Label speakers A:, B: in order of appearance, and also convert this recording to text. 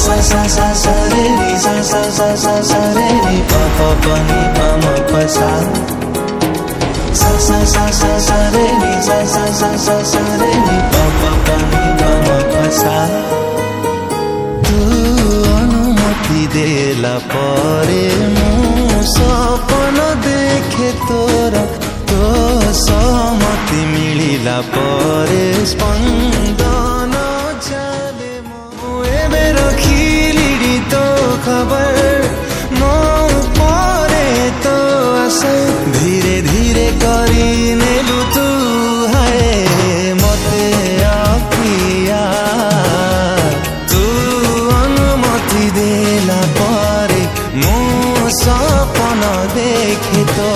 A: सा सा सा सा रे नी सा सा सा सा सा रे नी पा पा पा नी पा म प सा सा सा सा सा सा रे नी सा सा सा सा सा रे नी पा पा पा नी पा म प सा तू अनुमति देला परे मु सपन देखे तोरा तो सहमति मिलिला परे स्पंदन चले मु एबे रखिली तो खबर मो परे तो आशा धीरे धीरे करी नेलु तू है मते अपिया तू अनुमति देला परे मु सपन देखे तो